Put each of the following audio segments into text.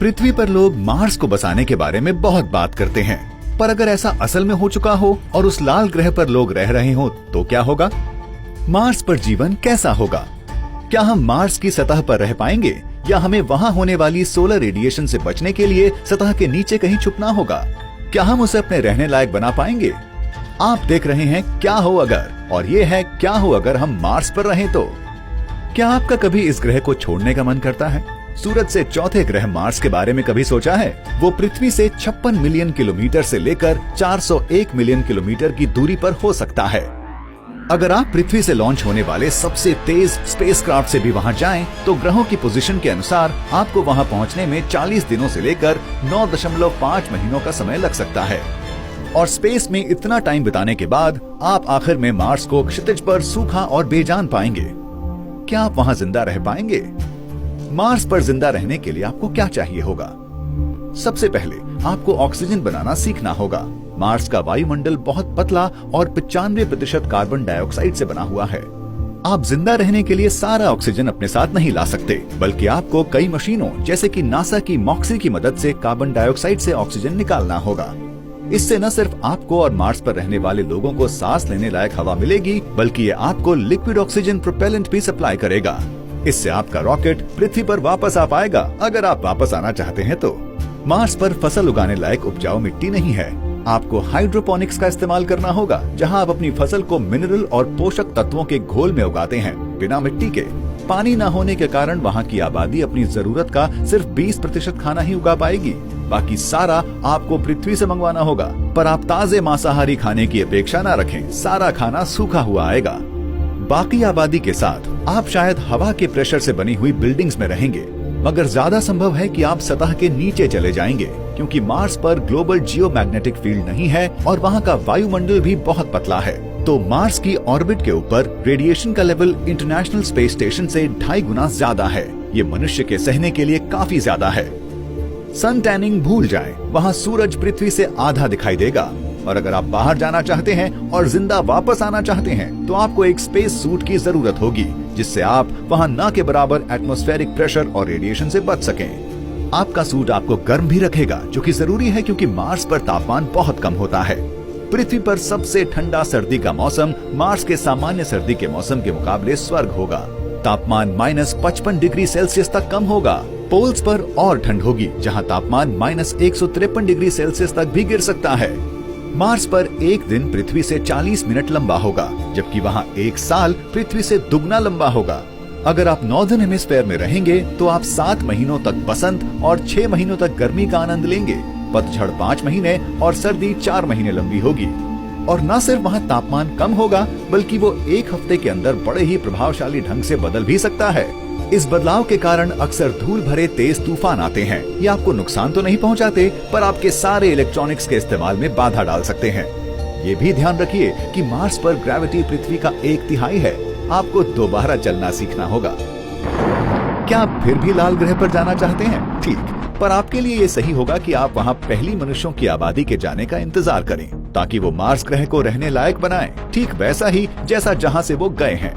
पृथ्वी पर लोग मार्स को बसाने के बारे में बहुत बात करते हैं, पर अगर ऐसा असल में हो चुका हो और उस लाल ग्रह पर लोग रह रहे हो तो क्या होगा? मार्स पर जीवन कैसा होगा? क्या हम मार्स की सतह पर रह पाएंगे या हमें वहाँ होने वाली सोलर रेडिएशन से बचने के लिए सतह के नीचे कहीं छुपना होगा? क्या हम उसे अपने रहने लायक बना पाएंगे? आप देख रहे हैं क्या हो अगर, और ये है क्या हो अगर हम मार्स पर रहें तो। क्या आपका कभी इस ग्रह को छोड़ने का मन करता है? सूरज से चौथे ग्रह मार्स के बारे में कभी सोचा है? वो पृथ्वी से 56 मिलियन किलोमीटर से लेकर 401 मिलियन किलोमीटर की दूरी पर हो सकता है। अगर आप पृथ्वी से लॉन्च होने वाले सबसे तेज स्पेसक्राफ्ट से भी वहां जाएं, तो ग्रहों की पोजीशन के अनुसार आपको वहां पहुंचने में 40 दिनों से लेकर 9.5 महीनों का समय लग सकता है। और स्पेस में इतना टाइम बिताने के बाद आप आखिर में मार्स को क्षितिज पर सूखा और बेजान पाएंगे। क्या आप वहां जिंदा रह पाएंगे? मार्स पर जिंदा रहने के लिए आपको क्या चाहिए होगा? सबसे पहले आपको ऑक्सीजन बनाना सीखना होगा। मार्स का वायुमंडल बहुत पतला और 95% कार्बन डाइऑक्साइड से बना हुआ है। आप जिंदा रहने के लिए सारा ऑक्सीजन अपने साथ नहीं ला सकते, बल्कि आपको कई मशीनों जैसे कि नासा की मॉक्सी की मदद से कार्बन डाइऑक्साइड से ऑक्सीजन निकालना होगा। इससे न सिर्फ आपको और मार्स पर रहने वाले लोगों को सांस लेने लायक हवा मिलेगी, बल्कि ये आपको लिक्विड ऑक्सीजन प्रोपेलेंट भी सप्लाई करेगा। इससे आपका रॉकेट पृथ्वी पर वापस आ पाएगा, अगर आप वापस आना चाहते हैं तो। मार्स पर फसल उगाने लायक उपजाऊ मिट्टी नहीं है। आपको हाइड्रोपोनिक्स का इस्तेमाल करना होगा, जहां आप अपनी फसल को मिनरल और पोषक तत्वों के घोल में उगाते हैं, बिना मिट्टी के। पानी न होने के कारण वहां की आबादी अपनी जरूरत का सिर्फ 20% खाना ही उगा पाएगी। बाकी सारा आपको पृथ्वी से मंगवाना होगा। पर आप ताजे मांसाहारी खाने की अपेक्षा न रखें, सारा खाना सूखा हुआ आएगा। बाकी आबादी के साथ आप शायद हवा के प्रेशर से बनी हुई बिल्डिंग्स में रहेंगे, मगर ज्यादा संभव है कि आप सतह के नीचे चले जाएंगे, क्योंकि मार्स पर ग्लोबल जियोमैग्नेटिक फील्ड नहीं है और वहाँ का वायुमंडल भी बहुत पतला है। तो मार्स की ऑर्बिट के ऊपर रेडिएशन का लेवल इंटरनेशनल स्पेस स्टेशन से 2.5 गुना ज्यादा है। ये मनुष्य के सहने के लिए काफी ज्यादा है। सन टैनिंग भूल जाएं, वहाँ सूरज पृथ्वी से आधा दिखाई देगा। और अगर आप बाहर जाना चाहते हैं और जिंदा वापस आना चाहते हैं, तो आपको एक स्पेस सूट की जरूरत होगी, जिससे आप वहाँ न के बराबर एटमॉस्फेरिक प्रेशर और रेडिएशन से बच सकें। आपका सूट आपको गर्म भी रखेगा, जो कि जरूरी है क्योंकि मार्स पर तापमान बहुत कम होता है। पृथ्वी पर सबसे ठंडा सर्दी का मौसम मार्स के सामान्य सर्दी के मौसम के मुकाबले स्वर्ग होगा। तापमान -55 डिग्री सेल्सियस तक कम होगा। पोल्स पर और ठंड होगी, जहां तापमान -153 डिग्री सेल्सियस तक भी गिर सकता है। मार्स पर एक दिन पृथ्वी से 40 मिनट लंबा होगा, जबकि वहां एक साल पृथ्वी से दुगना लंबा होगा। अगर आप नॉर्दर्न हेमिस्फीयर में रहेंगे तो आप 7 महीनों तक बसंत और 6 महीनों तक गर्मी का आनंद लेंगे। पतझड़ 5 महीने और सर्दी 4 महीने लंबी होगी। और न सिर्फ वहाँ तापमान कम होगा, बल्कि वो एक हफ्ते के अंदर बड़े ही प्रभावशाली ढंग से बदल भी सकता है। इस बदलाव के कारण अक्सर धूल भरे तेज तूफान आते हैं। ये आपको नुकसान तो नहीं पहुंचाते, पर आपके सारे इलेक्ट्रॉनिक्स के इस्तेमाल में बाधा डाल सकते हैं। ये भी ध्यान रखिए कि मार्स पर ग्रेविटी पृथ्वी का 1/3 है। आपको दोबारा चलना सीखना होगा। क्या आप फिर भी लाल ग्रह पर जाना चाहते हैं? ठीक, पर आपके लिए ये सही होगा कि आप वहाँ पहली मनुष्यों की आबादी के जाने का इंतजार करें, ताकि वो मार्स ग्रह को रहने लायक बनाएं, ठीक वैसा ही जैसा जहाँ से वो गए हैं।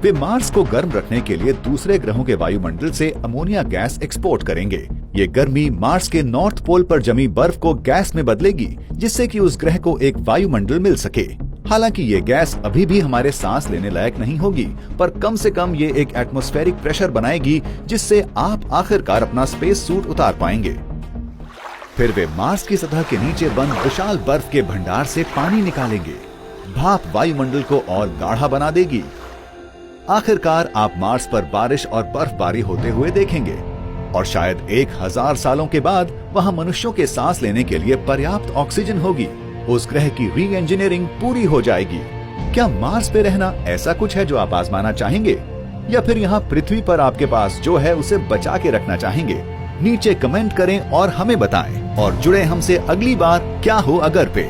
वे मार्स को गर्म रखने के लिए दूसरे ग्रहों के वायुमंडल से अमोनिया गैस एक्सपोर्ट करेंगे। ये गर्मी मार्स के नॉर्थ पोल पर जमी बर्फ को गैस में बदलेगी, जिससे कि उस ग्रह को एक वायुमंडल मिल सके। हालांकि ये गैस अभी भी हमारे सांस लेने लायक नहीं होगी, पर कम से कम ये एक एटमॉस्फेरिक प्रेशर बनाएगी, जिससे आप आखिरकार अपना स्पेस सूट उतार पाएंगे। फिर वे मार्स की सतह के नीचे बंद विशाल बर्फ के भंडार से पानी निकालेंगे। भाप वायुमंडल को और गाढ़ा बना देगी। आखिरकार आप मार्स पर बारिश और बर्फबारी होते हुए देखेंगे, और शायद 1000 सालों के बाद वहां मनुष्यों के सांस लेने के लिए पर्याप्त ऑक्सीजन होगी। उस ग्रह की री इंजीनियरिंग पूरी हो जाएगी। क्या मार्स पे रहना ऐसा कुछ है जो आप आजमाना चाहेंगे, या फिर यहाँ पृथ्वी पर आपके पास जो है उसे बचा के रखना चाहेंगे? नीचे कमेंट करें और हमें बताएं, और जुड़े हमसे अगली बार क्या हो अगर पे।